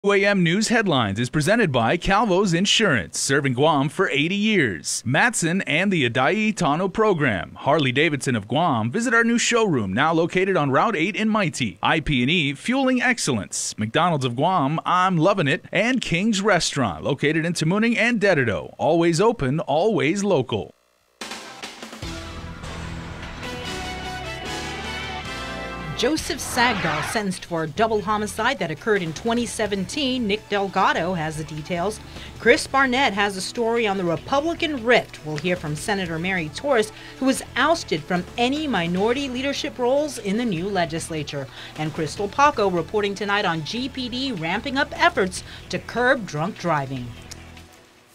KUAM News Headlines is presented by Calvo's Insurance, serving Guam for 80 years. Matson and the Adai Tano program. Harley-Davidson of Guam. Visit our new showroom, now located on Route 8 in Mighty. IP&E, fueling excellence. McDonald's of Guam, I'm loving it. And King's Restaurant, located in Tamuning and Dededo. Always open, always local. Joseph Sagdahl sentenced for a double homicide that occurred in 2017. Nick Delgado has the details. Chris Barnett has a story on the Republican rift. We'll hear from Senator Mary Torres, who was ousted from any minority leadership roles in the new legislature. And Crystal Paco reporting tonight on GPD ramping up efforts to curb drunk driving.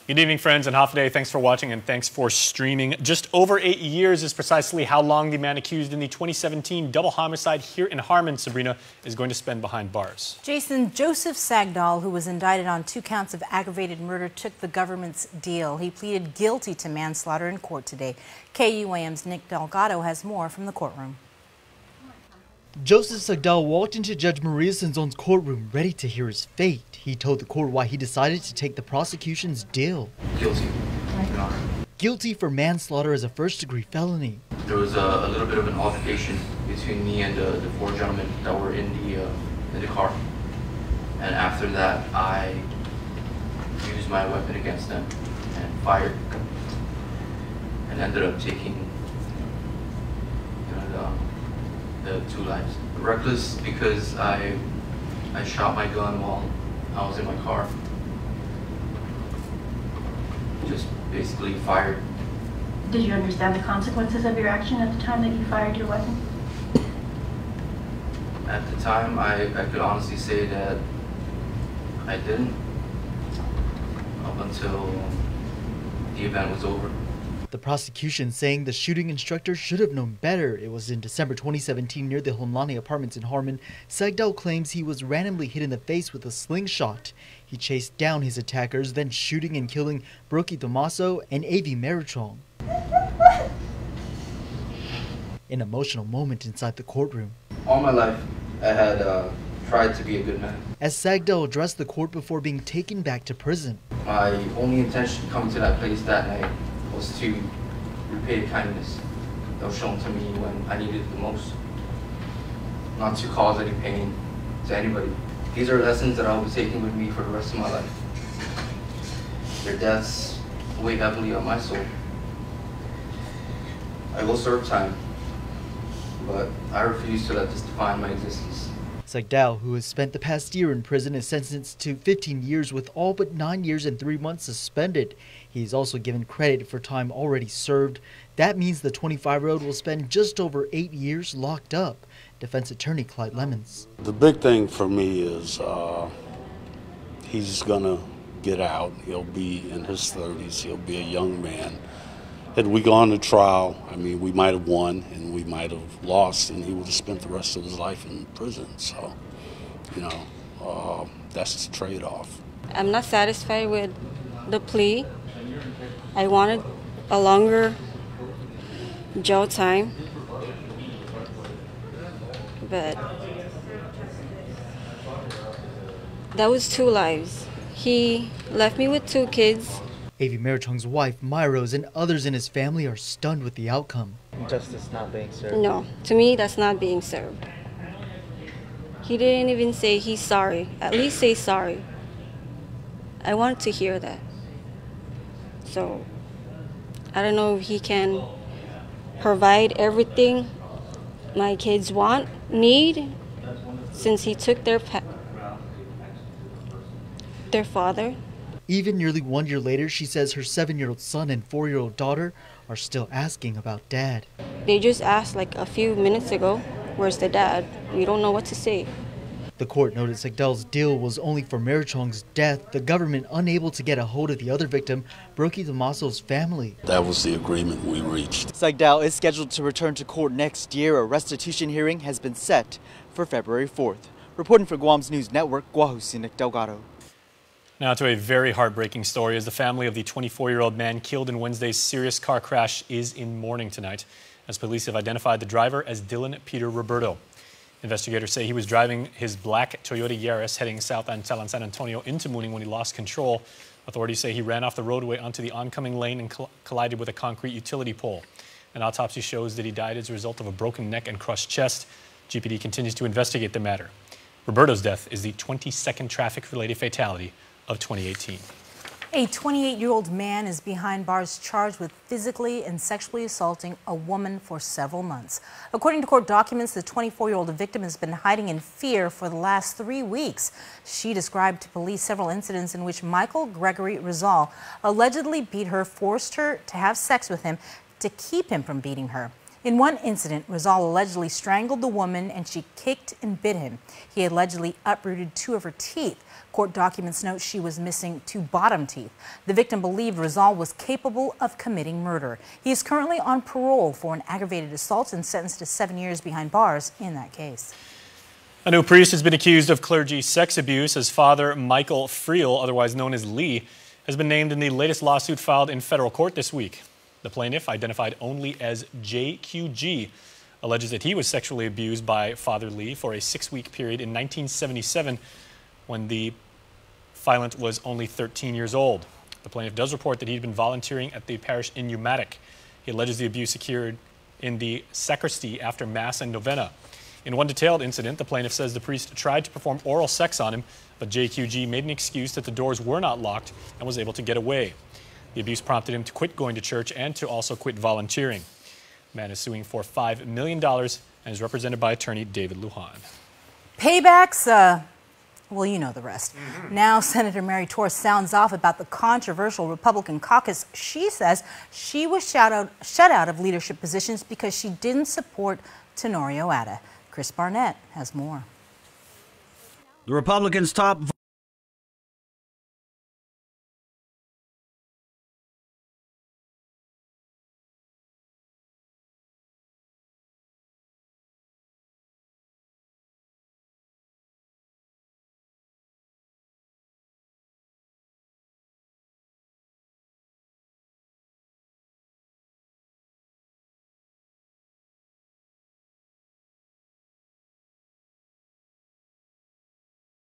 Good evening, friends, and Hafa Day. Thanks for watching and thanks for streaming. Just over 8 years is precisely how long the man accused in the 2017 double homicide here in Harmon, Sabrina, is going to spend behind bars. Jason, Joseph Sagdahl, who was indicted on 2 counts of aggravated murder, took the government's deal. He pleaded guilty to manslaughter in court today. KUAM's Nick Delgado has more from the courtroom. Joseph Sagdahl walked into Judge Maria Senzon's courtroom ready to hear his fate. He told the court why he decided to take the prosecution's deal. Guilty, Your Honor. Guilty for manslaughter as a first-degree felony. There was a little bit of an altercation between me and the 4 gentlemen that were in the car. And after that, I used my weapon against them and fired. And ended up taking the 2 lives. Reckless because I shot my gun while I was in my car. Just basically fired. Did you understand the consequences of your action at the time that you fired your weapon? At the time, I could honestly say that I didn't, up until the event was over. The prosecution saying the shooting instructor should have known better. It was in December 2017 near the Honlani apartments in Harmon. Sagdahl claims he was randomly hit in the face with a slingshot. He chased down his attackers, then shooting and killing Brookie Tomaso and Avi Marichong. An emotional moment inside the courtroom. All my life, I had tried to be a good man. As Sagdahl addressed the court before being taken back to prison. My only intention coming to that place that night was to repay the kindness that was shown to me when I needed it the most. Not to cause any pain to anybody. These are lessons that I'll be taking with me for the rest of my life. Their deaths weigh heavily on my soul. I will serve time, but I refuse to let this define my existence. Sagdahl, who has spent the past year in prison, is sentenced to 15 years with all but 9 years and 3 months suspended. He is also given credit for time already served. That means the 25-year-old will spend just over 8 years locked up. Defense attorney Clyde Lemons. The big thing for me is he's going to get out. He'll be in his 30s. He'll be a young man. Had we gone to trial, I mean, we might have won and we might have lost, and he would have spent the rest of his life in prison. So, you know, that's the trade-off. I'm not satisfied with the plea. I wanted a longer jail time, but that was 2 lives. He left me with 2 kids. Avi Marichong's wife, Myros, and others in his family are stunned with the outcome. Justice not being served? No, to me, that's not being served. He didn't even say he's sorry. At least say sorry. I wanted to hear that. So, I don't know if he can provide everything my kids need, since he took their father. Even nearly 1 year later, she says her 7-year-old son and 4-year-old daughter are still asking about Dad. They just asked like a few minutes ago, where's the dad? We don't know what to say. The court noted Sagdahl's deal was only for Marichong's death, the government unable to get a hold of the other victim, Brookie Tomaso's family. That was the agreement we reached. Sagdahl is scheduled to return to court next year. A restitution hearing has been set for February 4th. Reporting for Guam's News Network, Guahusi Nick Delgado. Now to a very heartbreaking story, as the family of the 24-year-old man killed in Wednesday's serious car crash is in mourning tonight, as police have identified the driver as Dylan Peter Roberto. Investigators say he was driving his black Toyota Yaris heading south on San Antonio into Mooning when he lost control. Authorities say he ran off the roadway onto the oncoming lane and collided with a concrete utility pole. An autopsy shows that he died as a result of a broken neck and crushed chest. GPD continues to investigate the matter. Roberto's death is the 22nd traffic-related fatality of 2018. A 28-year-old man is behind bars charged with physically and sexually assaulting a woman for several months. According to court documents, the 24-year-old victim has been hiding in fear for the last 3 weeks. She described to police several incidents in which Michael Gregory Rizal allegedly beat her, forced her to have sex with him to keep him from beating her. In one incident, Rizal allegedly strangled the woman and she kicked and bit him. He allegedly uprooted 2 of her teeth. Court documents note she was missing 2 bottom teeth. The victim believed Rizal was capable of committing murder. He is currently on parole for an aggravated assault and sentenced to 7 years behind bars in that case. A new priest has been accused of clergy sex abuse as Father Michael Friel, otherwise known as Lee, has been named in the latest lawsuit filed in federal court this week. The plaintiff, identified only as JQG, alleges that he was sexually abused by Father Lee for a 6-week period in 1977 when the filant was only 13 years old. The plaintiff does report that he'd been volunteering at the parish in Umatic. He alleges the abuse occurred in the sacristy after Mass and Novena. In one detailed incident, the plaintiff says the priest tried to perform oral sex on him, but JQG made an excuse that the doors were not locked and was able to get away. The abuse prompted him to quit going to church and to also quit volunteering. The man is suing for $5 million and is represented by attorney David Lujan. Paybacks, well, you know the rest. Now, Senator Mary Torres sounds off about the controversial Republican caucus. She says she was shut out of leadership positions because she didn't support Tenorio Atta. Chris Barnett has more. The Republicans' top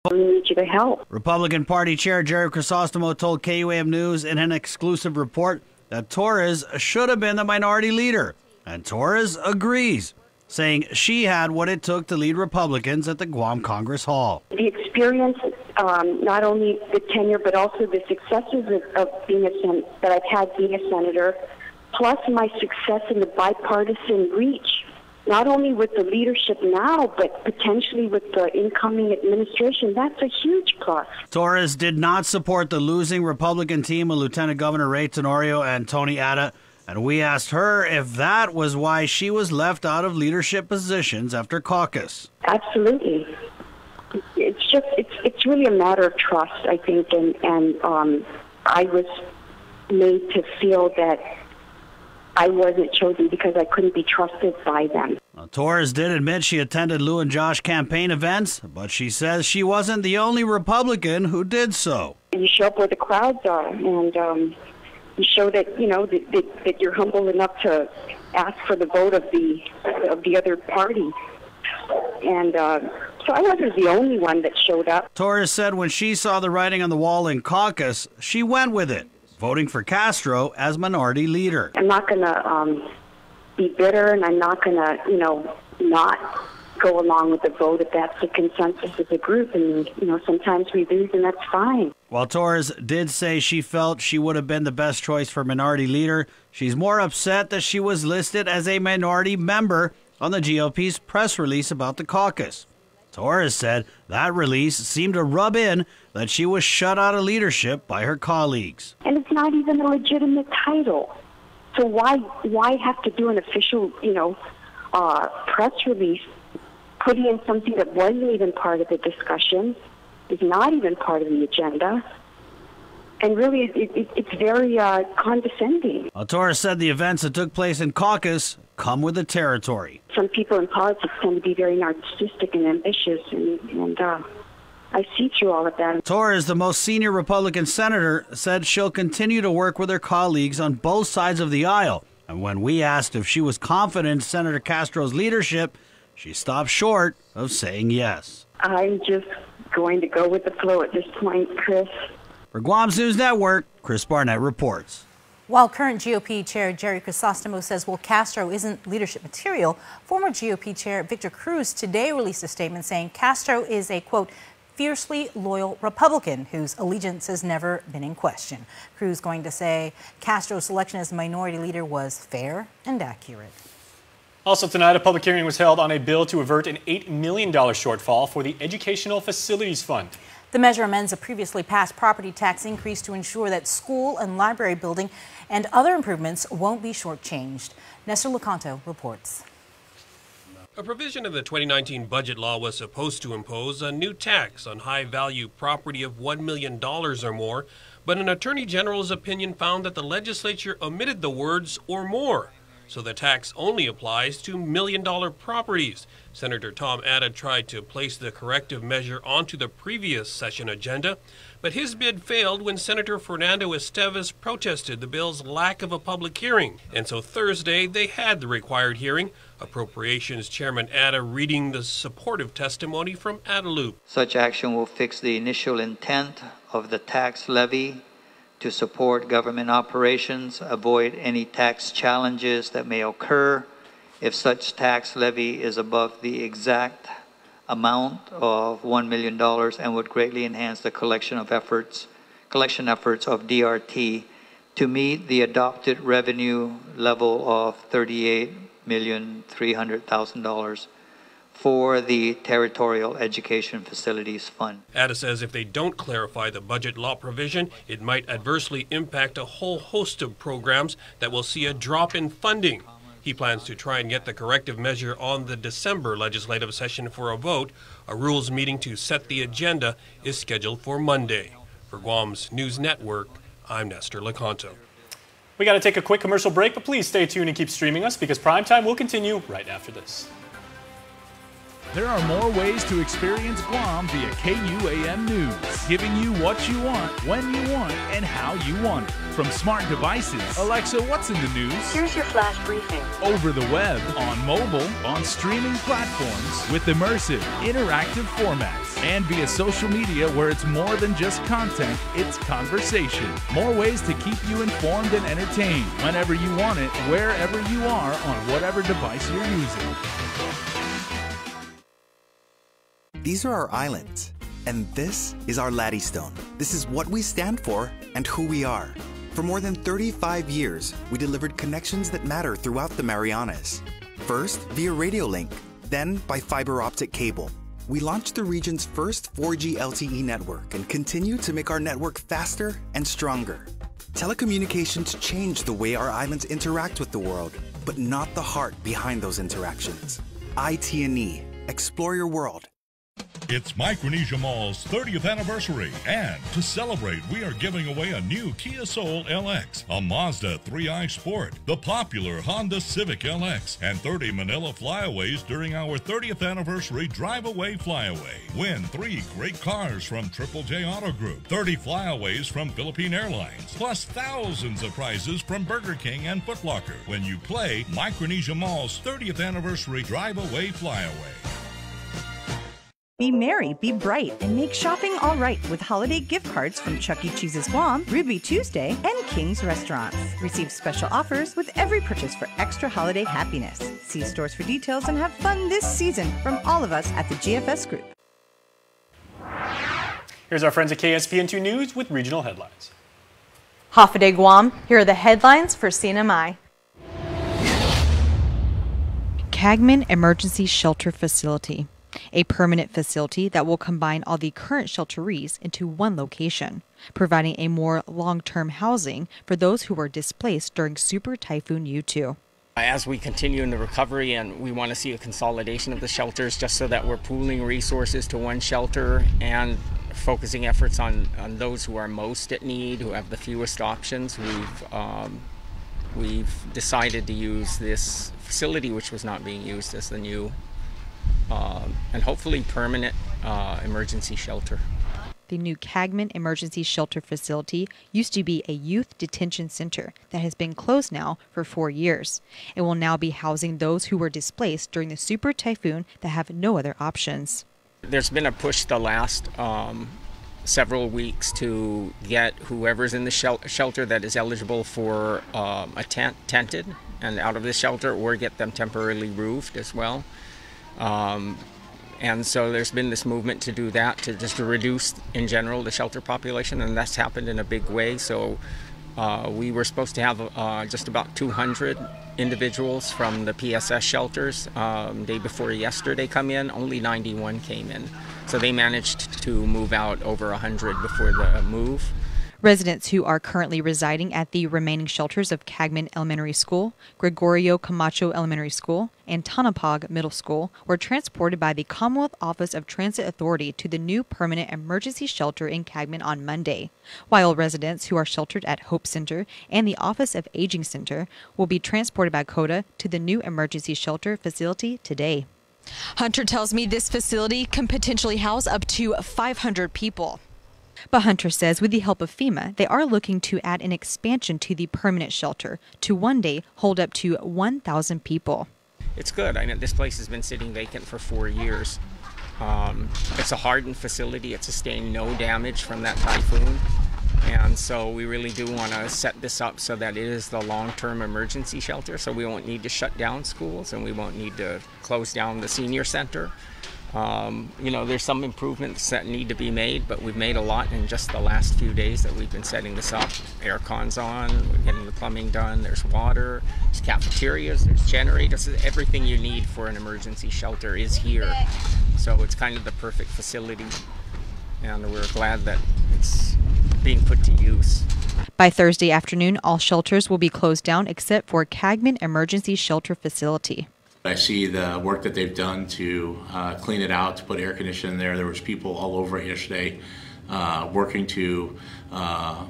We need you to help. Republican Party Chair Jerry Crisostomo told KUAM News in an exclusive report that Torres should have been the minority leader. And Torres agrees, saying she had what it took to lead Republicans at the Guam Congress Hall. The experience, not only the tenure, but also the successes of being that I've had being a senator, plus my success in the bipartisan reach, not only with the leadership now, but potentially with the incoming administration. That's a huge plus. Torres did not support the losing Republican team of Lieutenant Governor Ray Tenorio and Tony Atta, and we asked her if that was why she was left out of leadership positions after caucus. Absolutely. It's really a matter of trust, I think, and I was made to feel that I wasn't chosen because I couldn't be trusted by them. Torres did admit she attended Lou and Josh campaign events, but she says she wasn't the only Republican who did so. You show up where the crowds are, and you show that that you're humble enough to ask for the vote of the other party. And so I wasn't the only one that showed up. Torres said when she saw the writing on the wall in caucus, she went with it, voting for Castro as minority leader. I'm not going to be bitter, and I'm not going to, not go along with the vote if that's the consensus of the group. And, sometimes we lose, and that's fine. While Torres did say she felt she would have been the best choice for minority leader, she's more upset that she was listed as a minority member on the GOP's press release about the caucus. Torres said that release seemed to rub in that she was shut out of leadership by her colleagues. And it's not even a legitimate title. So why have to do an official, press release, putting in something that wasn't even part of the discussion, is not even part of the agenda? And really, it's very condescending. Torres said the events that took place in caucus come with the territory. Some people in politics tend to be very narcissistic and ambitious, and I see through all of that. Torres, the most senior Republican senator, said she'll continue to work with her colleagues on both sides of the aisle. And when we asked if she was confident in Senator Castro's leadership, she stopped short of saying yes. I'm just going to go with the flow at this point, Chris. For Guam's News Network, Chris Barnett reports. While current GOP Chair Jerry Crisostomo says Will Castro isn't leadership material, former GOP Chair Victor Cruz today released a statement saying Castro is a, quote, fiercely loyal Republican whose allegiance has never been in question. Cruz going to say Castro's selection as minority leader was fair and accurate. Also tonight, a public hearing was held on a bill to avert an $8 million shortfall for the Educational Facilities Fund. The measure amends a previously passed property tax increase to ensure that school and library building and other improvements won't be shortchanged. Nestor Lecanto reports. A provision of the 2019 budget law was supposed to impose a new tax on high-value property of $1 million or more, but an attorney general's opinion found that the legislature omitted the words "or more," so the tax only applies to million-dollar properties. Senator Tom Atta tried to place the corrective measure onto the previous session agenda, but his bid failed when Senator Fernando Esteves protested the bill's lack of a public hearing. And so Thursday, they had the required hearing, Appropriations Chairman Atta reading the supportive testimony from Adelup. Such action will fix the initial intent of the tax levy to support government operations, avoid any tax challenges that may occur if such tax levy is above the exact amount of $1 million, and would greatly enhance the collection efforts of DRT to meet the adopted revenue level of $38,300,000 for the Territorial Education Facilities Fund. Atta says if they don't clarify the budget law provision, it might adversely impact a whole host of programs that will see a drop in funding. He plans to try and get the corrective measure on the December legislative session for a vote. A rules meeting to set the agenda is scheduled for Monday. For Guam's News Network, I'm Nestor Lecanto. We got to take a quick commercial break, but please stay tuned and keep streaming us because Primetime will continue right after this. There are more ways to experience Guam via KUAM News, giving you what you want, when you want, and how you want it. From smart devices, Alexa, what's in the news? Here's your flash briefing. Over the web, on mobile, on streaming platforms, with immersive, interactive formats, and via social media where it's more than just content, it's conversation. More ways to keep you informed and entertained, whenever you want it, wherever you are, on whatever device you're using. These are our islands, and this is our Laddystone. This is what we stand for and who we are. For more than 35 years, we delivered connections that matter throughout the Marianas. First, via radio link, then by fiber optic cable. We launched the region's first 4G LTE network and continue to make our network faster and stronger. Telecommunications changed the way our islands interact with the world, but not the heart behind those interactions. IT&E. Explore your world. It's Micronesia Mall's 30th anniversary, and to celebrate, we are giving away a new Kia Soul LX, a Mazda 3i Sport, the popular Honda Civic LX, and 30 Manila Flyaways during our 30th anniversary Drive-Away Flyaway. Win 3 great cars from Triple J Auto Group, 30 Flyaways from Philippine Airlines, plus thousands of prizes from Burger King and Foot Locker when you play Micronesia Mall's 30th anniversary Drive-Away Flyaway. Be merry, be bright, and make shopping all right with holiday gift cards from Chuck E. Cheese's Guam, Ruby Tuesday, and King's Restaurants. Receive special offers with every purchase for extra holiday happiness. See stores for details and have fun this season from all of us at the GFS Group. Here's our friends at KSPN2 News with regional headlines. Hafa Guam, here are the headlines for CNMI. Cagman Emergency Shelter Facility. A permanent facility that will combine all the current shelterees into one location, providing a more long-term housing for those who were displaced during Super Typhoon U2. As we continue in the recovery, and we want to see a consolidation of the shelters just so that we're pooling resources to one shelter and focusing efforts on those who are most at need, who have the fewest options. We've decided to use this facility, which was not being used, as the new and hopefully permanent emergency shelter. The new Cagman Emergency Shelter Facility used to be a youth detention center that has been closed now for 4 years. It will now be housing those who were displaced during the super typhoon that have no other options. There's been a push the last several weeks to get whoever's in the shelter that is eligible for a tented and out of the shelter, or get them temporarily roofed as well. And so there's been this movement to do that, to reduce in general the shelter population, and that's happened in a big way. So we were supposed to have just about 200 individuals from the PSS shelters day before yesterday come in. Only 91 came in. So they managed to move out over 100 before the move. Residents who are currently residing at the remaining shelters of Cagman Elementary School, Gregorio Camacho Elementary School, and Tanapag Middle School were transported by the Commonwealth Office of Transit Authority to the new permanent emergency shelter in Cagman on Monday, while residents who are sheltered at Hope Center and the Office of Aging Center will be transported by CODA to the new emergency shelter facility today. Hunter tells me this facility can potentially house up to 500 people. But Hunter says with the help of FEMA, they are looking to add an expansion to the permanent shelter to one day hold up to 1,000 people. It's good. I know this place has been sitting vacant for 4 years. It's a hardened facility. It sustained no damage from that typhoon. And so we really do want to set this up so that it is the long-term emergency shelter, so we won't need to shut down schools and we won't need to close down the senior center. You know, there's some improvements that need to be made, but we've made a lot in just the last few days that we've been setting this up. Air con's on, we're getting the plumbing done, there's water, there's cafeterias, there's generators. Everything you need for an emergency shelter is here. So it's kind of the perfect facility, and we're glad that it's being put to use. By Thursday afternoon, all shelters will be closed down except for Cagman Emergency Shelter Facility. I see the work that they've done to clean it out, to put air conditioning in there. There was people all over it yesterday working to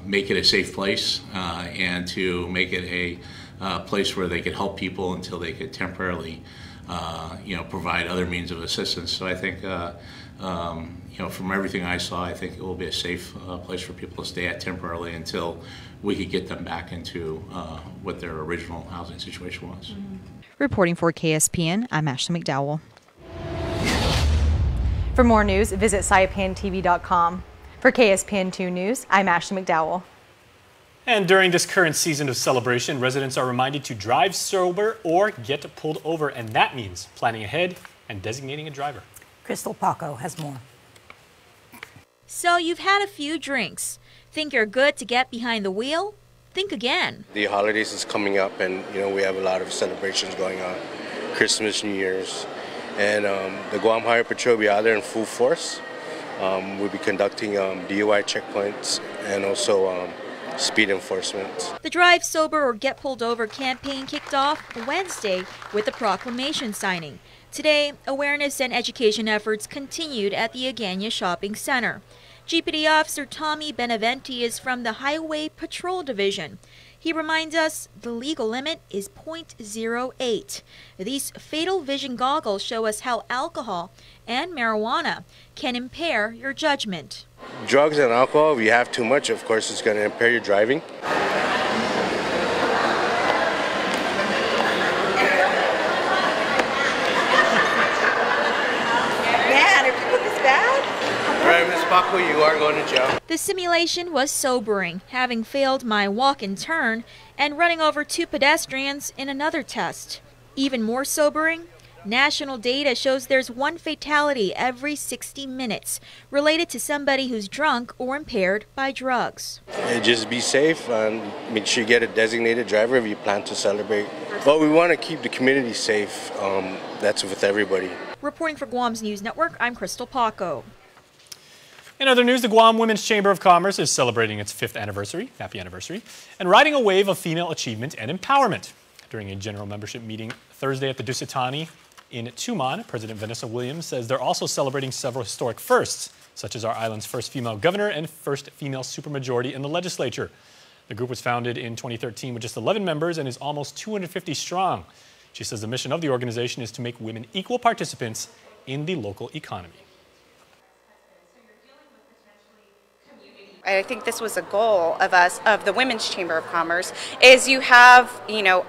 make it a safe place and to make it a place where they could help people until they could temporarily, provide other means of assistance. So I think, from everything I saw, I think it will be a safe place for people to stay at temporarily until we could get them back into what their original housing situation was. Reporting for KSPN, I'm Ashley McDowell. For more news, visit saipantv.com. For KSPN 2 News, I'm Ashley McDowell. And during this current season of celebration, residents are reminded to drive sober or get pulled over, and that means planning ahead and designating a driver. Crystal Paco has more. So you've had a few drinks. Think you're good to get behind the wheel? Think again. The holidays is coming up, and we have a lot of celebrations going on, Christmas, New Year's, and the Guam Highway Patrol will be out there in full force. We'll be conducting DUI checkpoints and also speed enforcement. The Drive Sober or Get Pulled Over campaign kicked off Wednesday with the proclamation signing. Today, awareness and education efforts continued at the Agana Shopping Center. GPD Officer Tommy Beneventi is from the Highway Patrol Division. He reminds us the legal limit is .08. These fatal vision goggles show us how alcohol and marijuana can impair your judgment. Drugs and alcohol, if you have too much, of course, it's going to impair your driving. Paco, you are going to jail. The simulation was sobering, having failed my walk and turn and running over 2 pedestrians in another test. Even more sobering, national data shows there's 1 fatality every 60 minutes related to somebody who's drunk or impaired by drugs. Just be safe and make sure you get a designated driver if you plan to celebrate. But we want to keep the community safe. That's with everybody. Reporting for Guam's News Network, I'm Crystal Paco. In other news, the Guam Women's Chamber of Commerce is celebrating its 5th anniversary, happy anniversary, and riding a wave of female achievement and empowerment. During a general membership meeting Thursday at the Dusitani in Tumon, President Vanessa Williams says they're also celebrating several historic firsts, such as our island's first female governor and first female supermajority in the legislature. The group was founded in 2013 with just 11 members and is almost 250 strong. She says the mission of the organization is to make women equal participants in the local economy. I think this was a goal of us, of the Women's Chamber of Commerce, is you have,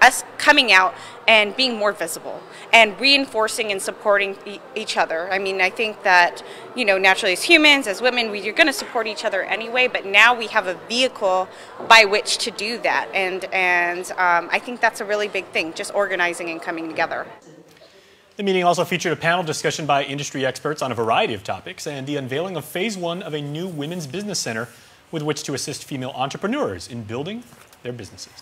us coming out and being more visible and reinforcing and supporting each other. I mean, I think that, naturally as humans, as women, you're going to support each other anyway, but now we have a vehicle by which to do that. And I think that's a really big thing, just organizing and coming together. The meeting also featured a panel discussion by industry experts on a variety of topics and the unveiling of phase 1 of a new women's business center with which to assist female entrepreneurs in building their businesses.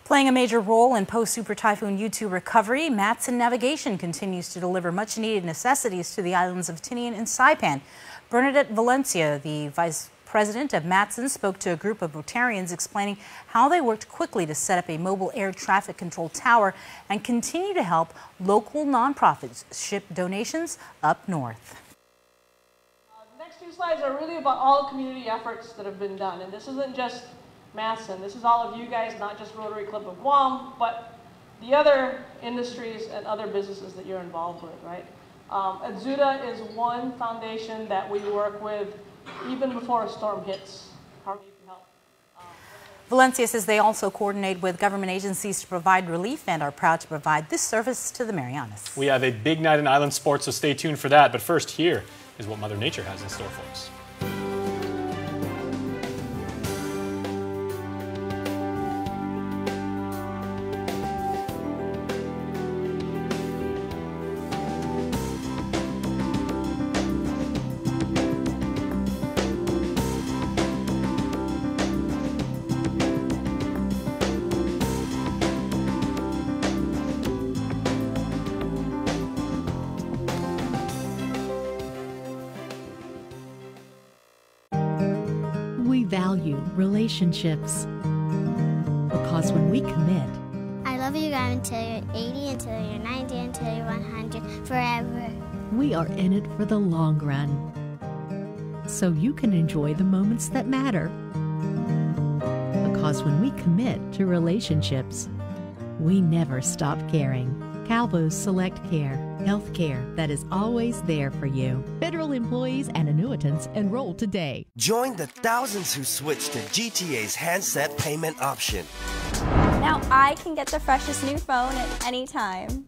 Playing a major role in post-Super Typhoon U2 recovery, Matson Navigation continues to deliver much-needed necessities to the islands of Tinian and Saipan. Bernadette Valencia, the vice president of Matson, spoke to a group of Rotarians explaining how they worked quickly to set up a mobile air traffic control tower and continue to help local nonprofits ship donations up north. The next two slides are really about all the community efforts that have been done. And this isn't just Matson, this is all of you guys, not just Rotary Club of Guam, but the other industries and other businesses that you're involved with, right? Adzuda is one foundation that we work with even before a storm hits. How you can help. Valencia says they also coordinate with government agencies to provide relief and are proud to provide this service to the Marianas. We have a big night in island sports, so stay tuned for that. But first, here is what Mother Nature has in store for us. We value relationships because when we commit, I love you guys until you're 80, until you're 90, until you're 100, forever. we are in it for the long run. So you can enjoy the moments that matter. Because when we commit to relationships, we never stop caring. Calvo's Select Care, health care that is always there for you. Federal employees and annuitants enroll today. Join the thousands who switched to GTA's handset payment option. Now I can get the freshest new phone at any time.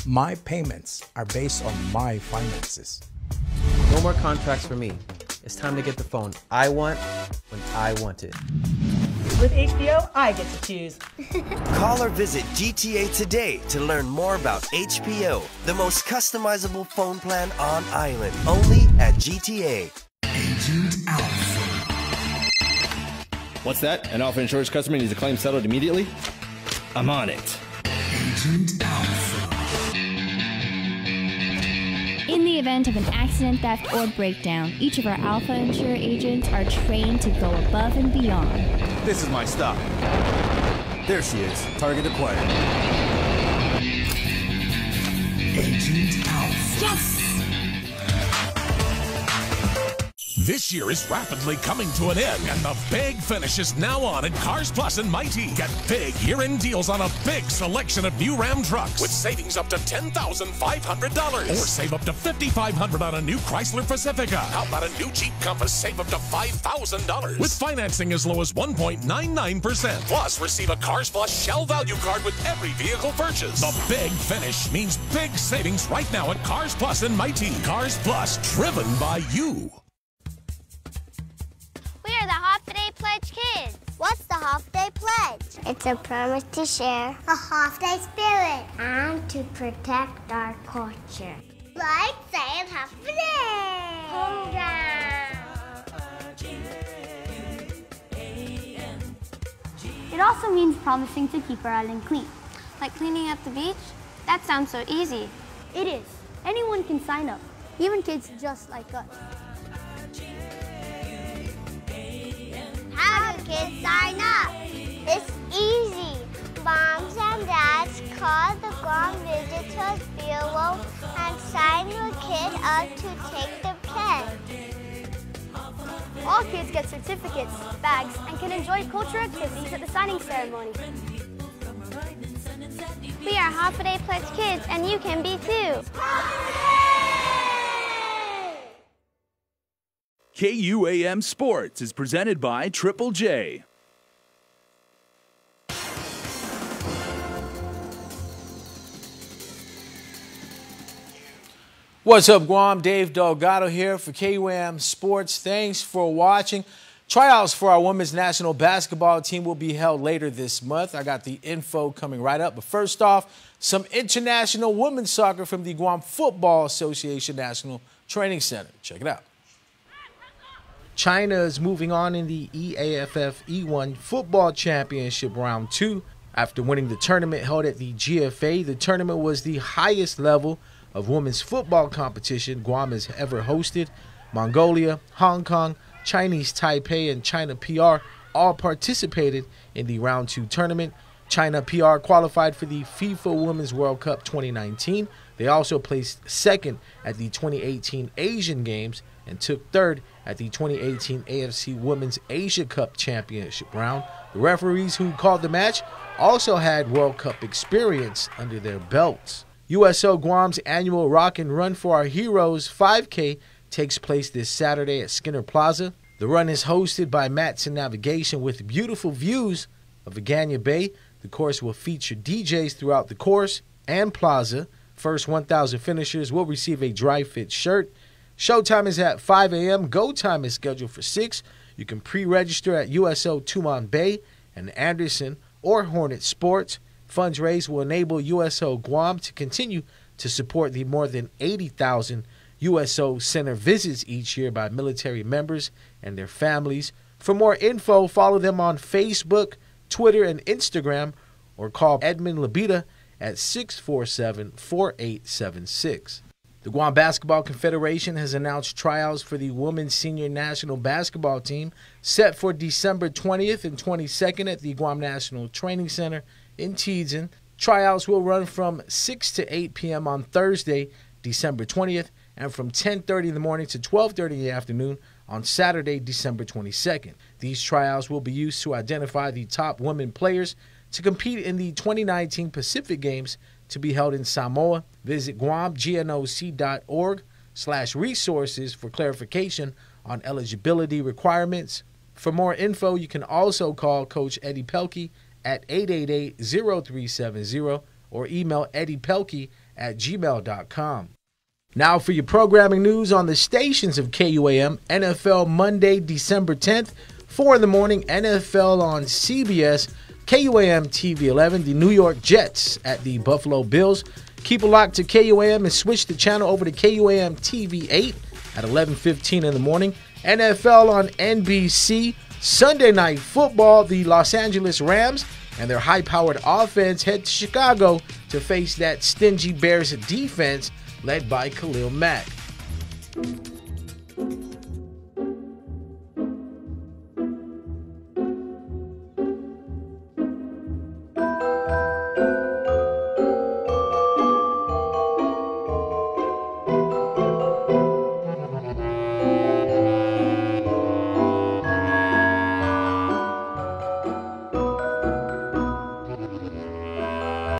My payments are based on my finances. No more contracts for me. It's time to get the phone I want when I want it. With HBO, I get to choose. Call or visit GTA today to learn more about HBO, the most customizable phone plan on island, only at GTA. Agent Alpha. What's that? An Alpha Insurance customer needs a claim settled immediately? I'm on it. Agent Alpha. In the event of an accident, theft, or breakdown, each of our Alpha Insure agents are trained to go above and beyond. This is my stop. There she is. Target acquired. Agent Alpha. Yes! This year is rapidly coming to an end, and the big finish is now on at Cars Plus and Mighty. Get big year-end deals on a big selection of new Ram trucks with savings up to $10,500. Or save up to $5,500 on a new Chrysler Pacifica. How about a new Jeep Compass? Save up to $5,000. With financing as low as 1.99%. Plus, receive a Cars Plus Shell Value Card with every vehicle purchase. The big finish means big savings right now at Cars Plus and Mighty. Cars Plus, driven by you. We are the Half Day Pledge Kids. What's the Half Day Pledge? It's a promise to share a Half Day spirit and to protect our culture. Like saying Happy Day! Home It also means promising to keep our island clean. Like cleaning up the beach? That sounds so easy. It is. Anyone can sign up, even kids just like us. How do kids sign up? It's easy. Moms and dads call the Guam Visitors Bureau and sign your kid up to take the pledge. All kids get certificates, bags, and can enjoy cultural activities at the signing ceremony. We are Half a Day Pledge Kids, and you can be too. KUAM Sports is presented by Triple J. What's up, Guam? Dave Delgado here for KUAM Sports. Thanks for watching. Tryouts for our women's national basketball team will be held later this month. I got the info coming right up. But first off, some international women's soccer from the Guam Football Association National Training Center. Check it out. China is moving on in the EAFF E1 Football Championship Round 2. After winning the tournament held at the GFA, the tournament was the highest level of women's football competition Guam has ever hosted. Mongolia, Hong Kong, Chinese Taipei, and China PR all participated in the Round 2 tournament. China PR qualified for the FIFA Women's World Cup 2019. They also placed second at the 2018 Asian Games and took third at the 2018 AFC Women's Asia Cup Championship round. The referees who called the match also had World Cup experience under their belts. USO Guam's annual Rock and Run for Our Heroes 5K takes place this Saturday at Skinner Plaza. The run is hosted by Matson Navigation with beautiful views of Agana Bay. The course will feature DJs throughout the course and plaza. First 1,000 finishers will receive a dry fit shirt. Showtime is at 5 a.m. Go time is scheduled for 6. You can pre-register at USO Tumon Bay and Anderson or Hornet Sports. Funds raised will enable USO Guam to continue to support the more than 80,000 USO Center visits each year by military members and their families. For more info, follow them on Facebook, Twitter, and Instagram, or call Edmund Labita at 647-4876. The Guam Basketball Confederation has announced tryouts for the women's senior national basketball team set for December 20th and 22nd at the Guam National Training Center in Teedzin. Tryouts will run from 6 to 8 p.m. on Thursday, December 20th, and from 10:30 in the morning to 12:30 in the afternoon on Saturday, December 22nd. These tryouts will be used to identify the top women players to compete in the 2019 Pacific Games to be held in Samoa. Visit guamgnoc.org/resources for clarification on eligibility requirements. For more info, you can also call Coach Eddie Pelkey at 888-0370 or email eddiepelkey@gmail.com. Now for your programming news on the stations of KUAM. NFL Monday, December 10th, 4 in the morning, NFL on CBS. KUAM TV 11, the New York Jets at the Buffalo Bills. Keep a lock to KUAM and switch the channel over to KUAM TV 8 at 11:15 in the morning. NFL on NBC. Sunday Night Football, the Los Angeles Rams and their high-powered offense head to Chicago to face that stingy Bears defense led by Khalil Mack.